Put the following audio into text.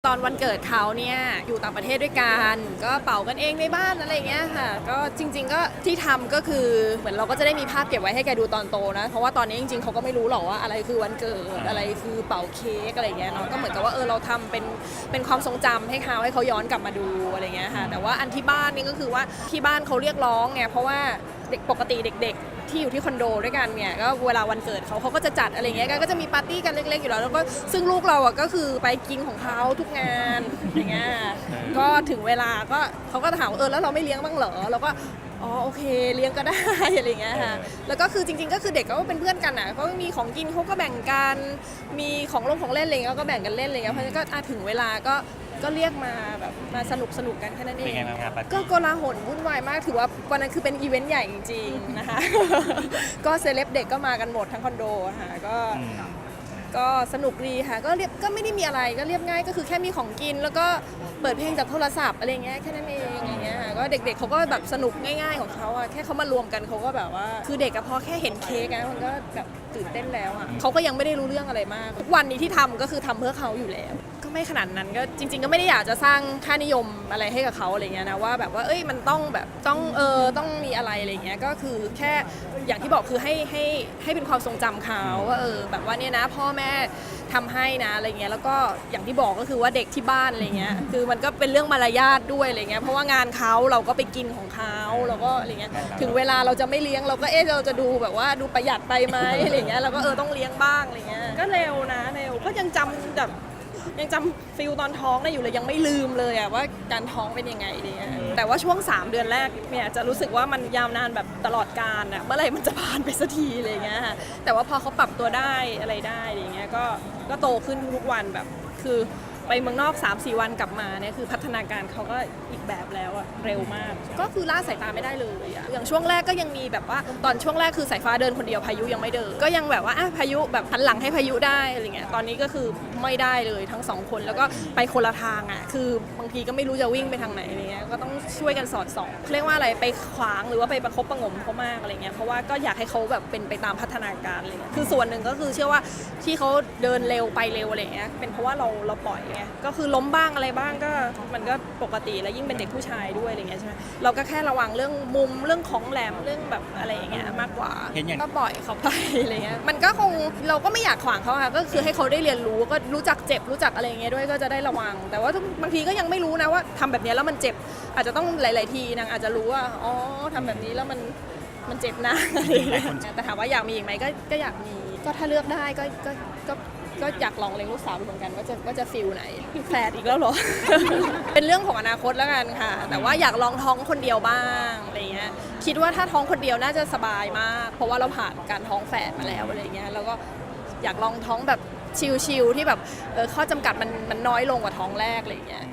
ตอนวันเกิดเขาเนี่ยอยู่ต่างประเทศด้วยกันก็เป่ากันเองในบ้านอะไรเงี้ยค่ะก็จริงๆก็ที่ทำก็คือเหมือนเราก็จะได้มีภาพเก็บไว้ให้แกดูตอนโตนะเพราะว่าตอนนี้จริงๆเขาก็ไม่รู้หรอกว่าอะไรคือวันเกิดอะไรคือเป่าเค้กอะไรเงี้ยเนาะก็เหมือนกับว่าเราทำเป็นความทรงจำให้เขาย้อนกลับมาดูอะไรเงี้ยค่ะแต่ว่าอันที่บ้านนี่ก็คือว่าที่บ้านเขาเรียกร้องไงเพราะว่าเด็กปกติเด็กๆที่อยู่ที่คอนโดด้วยกันเนี่ยก็เวลาวันเกิดเขาก็จะจัดอะไรเงี้ยก็จะมีปาร์ตี้กันเล็กๆอยู่แล้วก็ซึ่งลูกเราอ่ะก็คือไปกินของเขาทุกงานอย่างเงี้ยก็ถึงเวลาก็เขาก็ถามว่าแล้วเราไม่เลี้ยงบ้างเหรอเราก็อ๋อโอเคเลี้ยงก็ได้อะไรเงี้ยค่ะแล้วก็คือจริงๆก็คือเด็กก็เป็นเพื่อนกันอ่ะเขามีของกินเขาก็แบ่งกันมีของเล่นอะไรเงี้ยก็แบ่งกันเล่นอะไรเงี้ยเพราะฉะนั้นก็ถึงเวลาก็เรียกมาแบบมาสนุกกันแค่นั้นเองก็โกลาหลวุ่นวายมากถือว่าวันนั้นคือเป็นอีเวนต์ใหญ่จริงๆนะคะก็เซเลบเด็กก็มากันหมดทั้งคอนโดค่ะก็สนุกดีค่ะก็ไม่ได้มีอะไรก็เรียบง่ายก็คือแค่มีของกินแล้วก็เปิดเพลงจากโทรศัพท์อะไรเงี้ยแค่นั้นเองอย่างเงี้ยก็เด็กๆเขาก็แบบสนุกง่ายๆของเขาอะแค่เขามารวมกันเขาก็แบบว่าคือเด็กพอแค่เห็นเค้กนะมันก็แบบตื่นเต้นแล้วอะเขาก็ยังไม่ได้รู้เรื่องอะไรมากทุกวันนี้ที่ทำก็คือทำเพื่อเขาอยู่แล้วก็ไม่ขนาดนั้นก็จริงๆก็ไม่ได้อยากจะสร้างค่านิยมอะไรให้กับเขาอะไรเงี้ยนะว่าแบบว่ามันต้องแบบต้องมีอะไรอะไรเงี้ยก็คือแค่อย่างที่บอกคือให้เป็นความทรงจำเขาว่าแบบว่าเนี่ยนะพ่อแม่ทำให้นะอะไรเงี้ยแล้วก็อย่างที่บอกก็คือว่าเด็กที่บ้านอะไรเงี้ยคือมันก็เป็นเรื่องมารยาทด้วยอะไรเงี้ยเพราะว่างานเขาเราก็ไปกินของเขาเราก็อะไรเงี้ยถึงเวลาเราจะไม่เลี้ยงเราก็เราจะดูแบบว่าดูประหยัดไปไหมอะไรเงี้ยเราก็ต้องเลี้ยงบ้างอะไรเงี้ยก็เร็วก็ยังจำฟิลตอนท้องได้อยู่เลยยังไม่ลืมเลยอะว่าการท้องเป็นยังไงเนี่ยแต่ว่าช่วง3 เดือนแรกเนี่ยจะรู้สึกว่ามันยาวนานแบบตลอดกาลอะเมื่อไหร่มันจะผ่านไปสักทีอะไรเงี้ยแต่ว่าพอเขาปรับตัวได้อะไรได้อะไรเงี้ยก็โตขึ้นทุกวันแบบคือไปเมืองนอก 3-4 วันกลับมาเนี่ยคือพัฒนาการเขาก็อีกแบบแล้วอะเร็วมากก็คือล่าสายตาไม่ได้เลยอะอย่างช่วงแรกก็ยังมีแบบว่าตอนช่วงแรกคือสายฟ้าเดินคนเดียวพายุยังไม่เดินก็ยังแบบว่าพายุแบบหันหลังให้พายุได้อะไรเงี้ยตอนนี้ก็คือไม่ได้เลยทั้ง2 คนแล้วก็ไปคนละทางอะคือบางทีก็ไม่รู้จะวิ่งไปทางไหนอะไรเงี้ยก็ต้องช่วยกันสอดส่องเรียกว่าอะไรไปขวางหรือว่าไปประคบประงมเขามากอะไรเงี้ยเพราะว่าก็อยากให้เขาแบบเป็นไปตามพัฒนาการอะไรเงี้ยคือส่วนหนึ่งก็คือเชื่อว่าที่เขาเดินเร็วไปเร็วอะไรเงี้ยเป็นเพราะว่าเราปล่อยไงก็คือล้มบ้างอะไรบ้างก็มันก็ปกติแล้วยิ่งเป็นเด็กผู้ชายด้วยอะไรเงี้ยใช่ไหมเราก็แค่ระวังเรื่องมุมเรื่องของแหลมเรื่องแบบอะไรอย่างเงี้ยมากกว่าก็ปล่อยเขาไปอะไรเงี้ยมันก็คงเราก็ไม่อยากขวางเขาค่ะก็คือให้เขาได้เรียนรู้ก็รู้จักเจ็บรู้จักอะไรเงี้ยด้วยก็จะได้ระวังแต่ว่าบางทีก็ยังไม่รู้นะว่าทำแบบนี้แล้วมันเจ็บอาจจะต้องหลายๆทีนางอาจจะรู้ว่าอ๋อทำแบบนี้แล้วมันเจ็บนะแต่ถามว่าอยากมีอีกไหมก็อยากมีก็ถ้าเลือกได้ก็อยากลองเลี้ยงลูกสาวเหมือนกันว่าจะฟีลไหนแฝดอีกแล้วเหรอ เป็นเรื่องของอนาคตแล้วกันค่ะแต่ว่าอยากลองท้องคนเดียวบ้างอะไรเงี้ยคิดว่าถ้าท้องคนเดียวน่าจะสบายมากเพราะว่าเราผ่านการท้องแฝดมาแล้วอะไรเงี้ยแล้วก็อยากลองท้องแบบชิลๆที่แบบข้อจำกัดมันน้อยลงกว่าท้องแรกอะไรเงี้ย